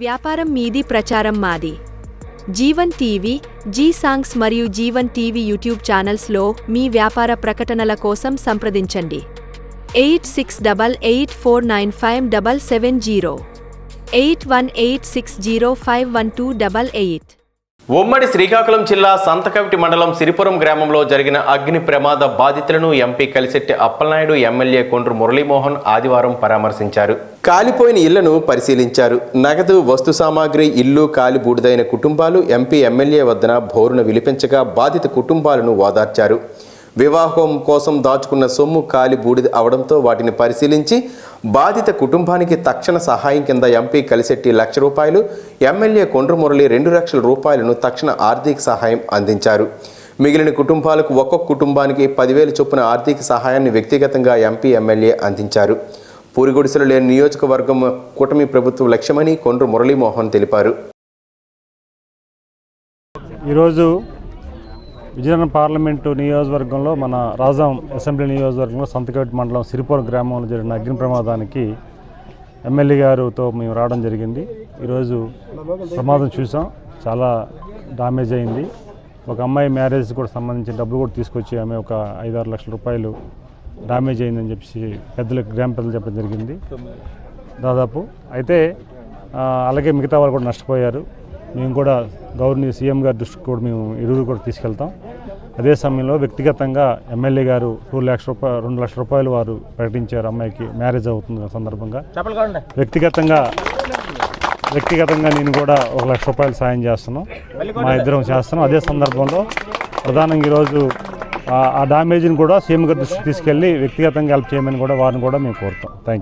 వ్యాపారం మీది, ప్రచారం మాది. జీవన్ టీవీ, జీ సాంగ్స్ మరియు జీవన్ టీవీ యూట్యూబ్ ఛానల్స్లో మీ వ్యాపార ప్రకటనల కోసం సంప్రదించండి. 8688495770 8186051288. ఉమ్మడి శ్రీకాకుళం జిల్లా సంతకవిటి మండలం సిరిపురం గ్రామంలో జరిగిన అగ్ని ప్రమాద బాధితులను ఎంపీ కలిశెట్టి అప్పలనాయుడు, ఎమ్మెల్యే కొండ్రు మురళీమోహన్ ఆదివారం పరామర్శించారు. కాలిపోయిన ఇళ్లను పరిశీలించారు. నగదు, వస్తు సామాగ్రి, ఇల్లు కాలి బూడిదైన కుటుంబాలు ఎంపీ, ఎమ్మెల్యే వద్దన బోరున విలిపించగా బాధిత కుటుంబాలను ఓదార్చారు. వివాహం కోసం దాచుకున్న సొమ్ము కాలి బూడిద అవడంతో వాటిని పరిశీలించి బాధిత కుటుంబానికి తక్షణ సహాయం కింద ఎంపీ కలిశెట్టి ₹1,00,000, ఎమ్మెల్యే కొండ్రు మురళి ₹2,00,000 తక్షణ ఆర్థిక సహాయం అందించారు. మిగిలిన కుటుంబాలకు ఒక్కొక్క కుటుంబానికి 10,000 చొప్పున ఆర్థిక సహాయాన్ని వ్యక్తిగతంగా ఎంపీ, ఎమ్మెల్యే అందించారు. పూరిగుడిసెలు లేని నియోజకవర్గం కూటమి ప్రభుత్వ లక్ష్యమని కొండ్రు మురళీమోహన్ తెలిపారు. ఈరోజు విజయనగరం పార్లమెంటు నియోజకవర్గంలో మన రాజాం అసెంబ్లీ నియోజకవర్గంలో సంతకవిటి మండలం సిరిపురం గ్రామంలో జరిగిన అగ్ని ప్రమాదానికి ఎమ్మెల్యే గారితో మేము రావడం జరిగింది. ఈరోజు ప్రమాదం చూసాం, చాలా డ్యామేజ్ అయింది. ఒక అమ్మాయి మ్యారేజ్ కూడా సంబంధించిన డబ్బులు కూడా తీసుకొచ్చి ఆమె ఒక 5-6 లక్షల రూపాయలు డ్యామేజ్ అయిందని చెప్పి గ్రామ పెద్దలు చెప్పడం జరిగింది దాదాపు. అయితే అలాగే మిగతా వాళ్ళు కూడా నష్టపోయారు. మేము కూడా గవర్నర్ సీఎం గారి దృష్టికి కూడా మేము ఇరువురు కూడా తీసుకెళ్తాం. అదే సమయంలో వ్యక్తిగతంగా ఎమ్మెల్యే గారు ₹2,00,000 వారు ప్రకటించారు. అమ్మాయికి మ్యారేజ్ అవుతుంది సందర్భంగా. వ్యక్తిగతంగా నేను కూడా ₹1,00,000 సాయం చేస్తున్నాం, మా ఇద్దరం చేస్తున్నాం. అదే సందర్భంలో ప్రధానంగా ఈరోజు ఆ డ్యామేజ్ని కూడా సీఎం గారి దృష్టికి తీసుకెళ్ళి వ్యక్తిగతంగా హెల్ప్ చేయమని కూడా వారిని కూడా మేము కోరుతాం. Thank you.